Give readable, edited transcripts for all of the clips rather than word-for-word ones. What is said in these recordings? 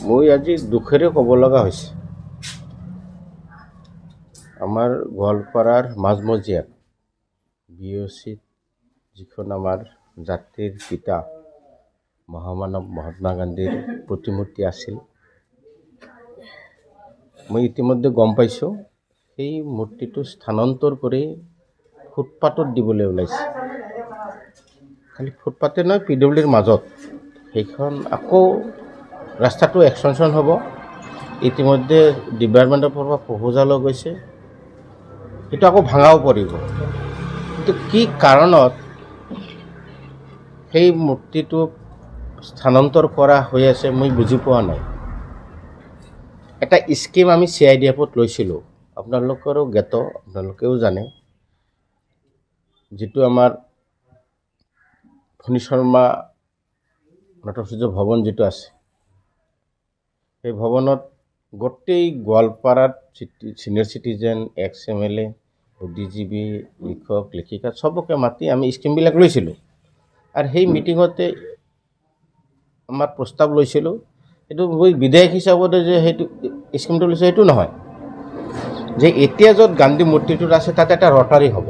মই আজি দুখেৰে ক'ব লগা হৈছে আমাৰ গোৱালপাৰাৰ মাজমজিয়াত BOCত যিখন আমাৰ জাতিৰ পিতা মহামানৱ মহাত্মা গান্ধীৰ প্ৰতিমূৰ্তি আছিল। মই ইতিমধ্যে গম পাইছোঁ সেই মূৰ্তিটো স্থানান্তৰ কৰি ফুটপাথত দিবলৈ ওলাইছে। খালি ফুটপাথে নহয়, PWDৰ মাজত সেইখন আকৌ ৰাস্তাটো এক্সটেনশ্যন হ'ব। ইতিমধ্যে ডিপাৰ্টমেণ্টৰ পৰা প্ৰপ'জালো গৈছে, সেইটো আকৌ ভাঙাও পৰিব। কিন্তু কি কাৰণত সেই মূৰ্তিটো স্থানান্তৰ কৰা হৈ আছে মই বুজি পোৱা নাই। এটা স্কিম আমি CIDFত লৈছিলোঁ, আপোনালোকৰো জ্ঞাত, আপোনালোকেও জানে। যিটো আমাৰ ফণী শৰ্মা নাট্যসূৰ্য ভৱন যিটো আছে, সেই ভৱনত গোটেই গোৱালপাৰাত চিনিয়ৰ চিটিজেন, ex-MLA, বুদ্ধিজীৱী, লিখক লেখিকা চবকে মাতি আমি স্কিমবিলাক লৈছিলোঁ। আৰু সেই মিটিঙতে আমাৰ প্ৰস্তাৱ লৈছিলোঁ, এইটো মই বিধায়ক হিচাপতে যে সেইটো স্কিমটো লৈছোঁ সেইটো নহয়, যে এতিয়া য'ত গান্ধী মূৰ্তিটোত আছে তাতে এটা ৰটাৰী হ'ব।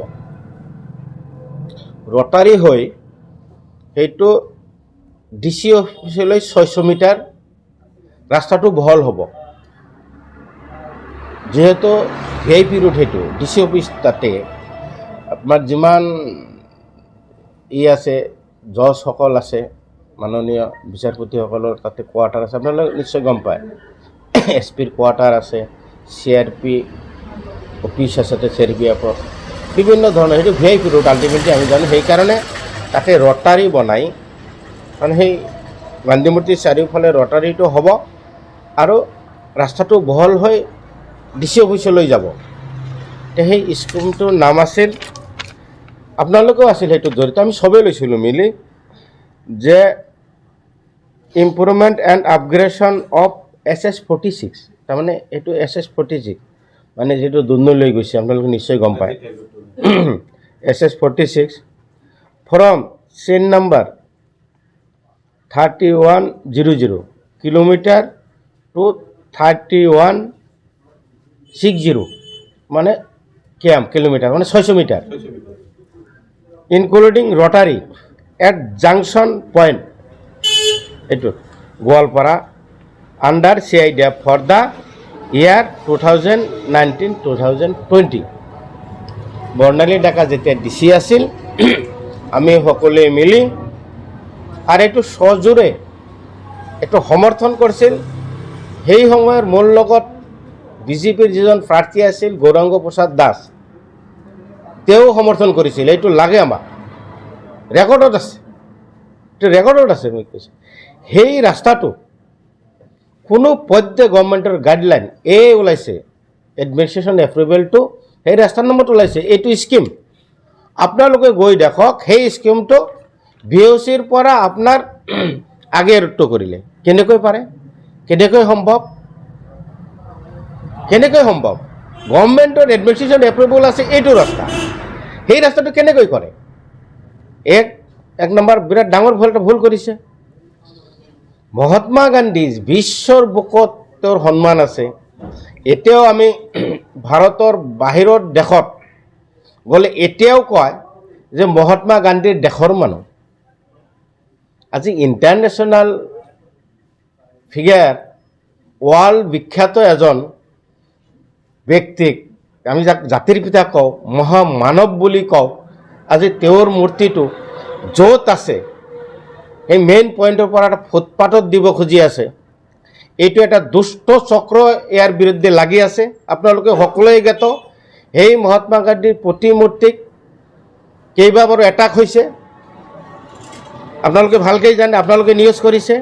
ৰটাৰী হৈ সেইটো DC অফিচলৈ 600 মিটাৰ ৰাস্তাটো বহল হ'ব। যিহেতু VIP ৰোড, সেইটো DC অফিচ, তাতে আপোনাৰ যিমান আছে জজসকল আছে, মাননীয় বিচাৰপতিসকলৰ তাতে কোৱাৰ্টাৰ আছে, আপোনালোকে নিশ্চয় গম পায়। SPৰ কোৱাৰ্টাৰ আছে, CRP অফিচ আছে, CRPFৰ বিভিন্ন ধৰণৰ, সেইটো VIP ৰোড আল্টিমেটলি আমি জানো। সেইকাৰণে তাতে ৰটাৰী বনাই, কাৰণ সেই গান্ধী মূৰ্তিৰ চাৰিওফালে ৰটাৰীটো হ'ব আৰু ৰাস্তাটো বহল হৈ DC অফিচলৈ যাব। সেই স্কিমটোৰ নাম আছিল, আপোনালোকেও আছিল সেইটোত জড়িত, আমি চবেই লৈছিলোঁ মিলি, যে improvement and upgradation of SS46। তাৰমানে এইটো SS46 মানে যিটো দুৰ্নৈ গৈছে, আপোনালোকে নিশ্চয় গম পায়। SS46 from chain number 3100 kilometre to 3160 মানে কিলোমিটাৰ, মানে 600 metre, including rotary at junction point, এইটো Goalpara, under CIDF for the year 2019-2020। Barnali Deka যেতিয়া DC আছিল, আমি সকলোৱে মিলি আৰু এইটো সজোৰে এইটো সমৰ্থন কৰিছিল। সেই সময়ৰ মোৰ লগত BJPৰ যিজন প্ৰাৰ্থী আছিল গৌৰাংগ প্ৰসাদ দাস, তেওঁ সমৰ্থন কৰিছিল। এইটো লাগে আমাক, ৰেকৰ্ডত আছে, এইটো ৰেকৰ্ডত আছে। মই কৈছোঁ সেই ৰাস্তাটো কোনো পদ্য গভৰ্ণমেণ্টৰ গাইডলাইন ওলাইছে, এডমিনিষ্ট্ৰেশ্যন এপ্ৰুভেলটো সেই ৰাস্তাৰ নামত ওলাইছে। এইটো স্কিম আপোনালোকে গৈ দেখক, সেই স্কিমটো BOCৰ পৰা আপোনাৰ আগেটো কৰিলে কেনেকৈ পাৰে, কেনেকৈ সম্ভৱ, গভৰ্ণমেণ্টৰ এডমিনিষ্ট্ৰেশ্যন এপ্ৰুভেল আছে এইটো ৰাস্তা, সেই ৰাস্তাটো কেনেকৈ কৰে? এক নম্বৰ বিৰাট ডাঙৰ ভুল কৰিছে। মহাত্মা গান্ধী বিশ্বৰ বুকত তেওঁৰ সন্মান আছে। এতিয়াও আমি ভাৰতৰ বাহিৰৰ দেশত গ'লে এতিয়াও কয় যে মহাত্মা গান্ধীৰ দেশৰ মানুহ। আজি ইণ্টাৰনেশ্যনেল ফিগাৰ, ৱৰ্ল্ড বিখ্যাত এজন ব্যক্তিক আমি যাক জাতিৰ পিতা কওঁ, মহামানৱ বুলি কওঁ, আজি তেওঁৰ মূৰ্তিটো য'ত আছে সেই মেইন পইণ্টৰ পৰা এটা ফুটপাথত দিব খুজি আছে। এইটো এটা দুষ্ট চক্ৰ ইয়াৰ বিৰুদ্ধে লাগি আছে। আপোনালোকে সকলোৱে জ্ঞাত, সেই মহাত্মা গান্ধীৰ প্ৰতিমূৰ্তিক কেইবাবাৰো এটাক হৈছে, আপোনালোকে ভালকৈ জানে, আপোনালোকে নিউজ কৰিছে,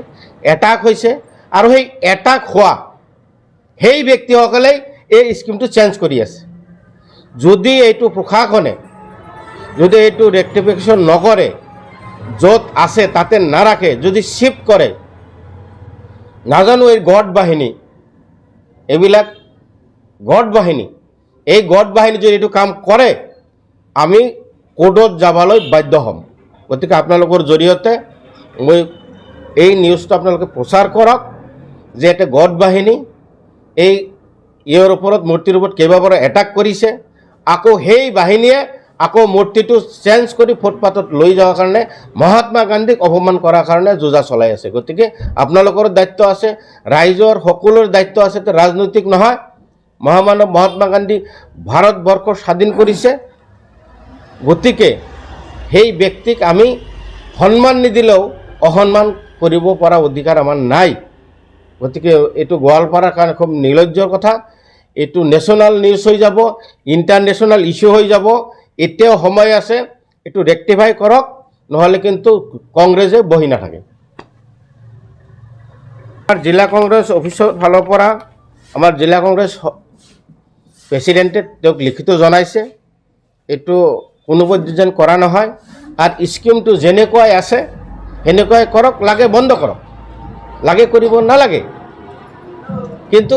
এটাক হৈছে। আৰু সেই এটাক হোৱা সেই ব্যক্তিসকলে এই স্কিমটো চেঞ্জ কৰি আছে। যদি এইটো প্ৰশাসনে যদি এইটো ৰেক্টিফিকেশ্যন নকৰে, য'ত আছে তাতে নাৰাখে, যদি শিফ্ট কৰে, নাজানো এই গড বাহিনী, এইবিলাক গড বাহিনী, এই গড বাহিনী যদি এইটো কাম কৰে, আমি কোৰ্টত যাবলৈ বাধ্য হ'ম। গতিকে আপোনালোকৰ জৰিয়তে মই এই নিউজটো আপোনালোকে প্ৰচাৰ কৰক, যে এটা গড বাহিনী এই ইয়াৰ ওপৰত মূৰ্তিৰ ওপৰত কেইবাবাৰো এটাক কৰিছে, আকৌ সেই বাহিনীয়ে আকৌ মূৰ্তিটো চেঞ্জ কৰি ফুটপাথত লৈ যোৱাৰ কাৰণে মহাত্মা গান্ধীক অপমান কৰাৰ কাৰণে যোজা চলাই আছে। গতিকে আপোনালোকৰ দায়িত্ব আছে, ৰাইজৰ সকলোৰে দায়িত্ব আছে, ৰাজনৈতিক নহয়। মহামানৱ মহাত্মা গান্ধী ভাৰতবৰ্ষ স্বাধীন কৰিছে, গতিকে সেই ব্যক্তিক আমি সন্মান নিদিলেও অসন্মান কৰিব পৰা অধিকাৰ আমাৰ নাই। গতিকে এইটো গোৱালপাৰাৰ কাৰণে খুব নিৰ্লজ্জৰ কথা। এইটো নেশ্যনেল নিউজ হৈ যাব, ইণ্টাৰনেশ্যনেল ইছ্যু হৈ যাব। এতিয়াও সময় আছে, এইটো ৰেক্টিফাই কৰক, নহ'লে কিন্তু কংগ্ৰেছে বহি নাথাকে। আমাৰ জিলা কংগ্ৰেছ অফিচৰ ফালৰ পৰা আমাৰ জিলা কংগ্ৰেছ প্ৰেচিডেণ্টে তেওঁক লিখিত জনাইছে, এইটো কোনোপধ্যে যেন কৰা নহয়। আৰু স্কিমটো যেনেকুৱাই আছে সেনেকুৱাই কৰক, লাগে বন্ধ কৰক, লাগে কৰিব নালাগে। কিন্তু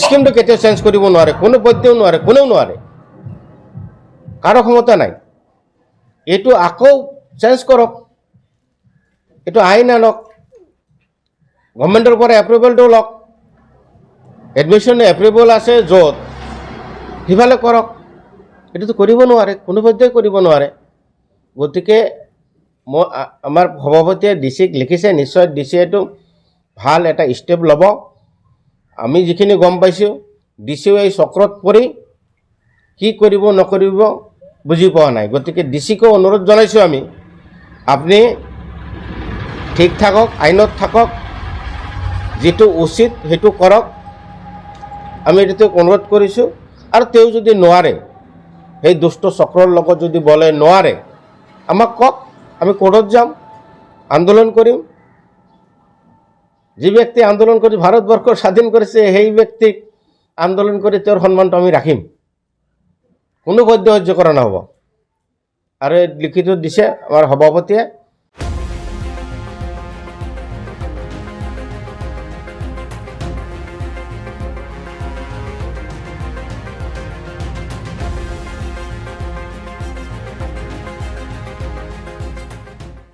স্কিমটো কেতিয়াও চেঞ্জ কৰিব নোৱাৰে, কোনো পধ্যেও নোৱাৰে, কোনেও নোৱাৰে, কাৰো ক্ষমতা নাই। এইটো আকৌ চেঞ্জ কৰক, এইটো আইন আনক, গভৰ্ণমেণ্টৰ পৰা এপ্ৰুভেলটো লওক। এডমিশ্যন এপ্ৰুভেল আছে য'ত, সিফালে কৰক। এইটোতো কৰিব নোৱাৰে, কোনো পধ্যেই কৰিব নোৱাৰে। গতিকে মই আমাৰ সভাপতিয়ে ডিচিক লিখিছে, নিশ্চয় ডিচিয়ে এইটো ভাল এটা ষ্টেপ ল'ব। আমি যিখিনি গম পাইছোঁ, ডিচিও এই চক্ৰত পৰি কি কৰিব নকৰিব বুজি পোৱা নাই। গতিকে ডিচিকো অনুৰোধ জনাইছোঁ আমি, আপুনি ঠিক থাকক, আইনত থাকক, যিটো উচিত সেইটো কৰক। আমি এইটো অনুৰোধ কৰিছোঁ। আৰু তেওঁ যদি নোৱাৰে, সেই দুষ্ট চক্ৰৰ লগত যদি বলে নোৱাৰে, আমাক কওক, আমি কোৰ্টত যাম, আন্দোলন কৰিম। যি ব্যক্তি আন্দোলন কৰি ভাৰতবৰ্ষ স্বাধীন কৰিছে, সেই ব্যক্তিক আন্দোলন কৰি তেওঁৰ সন্মানটো আমি ৰাখিম, কোনো পধ্যে সহ্য কৰা নহ'ব। আৰু লিখিত দিছে আমাৰ সভাপতিয়ে।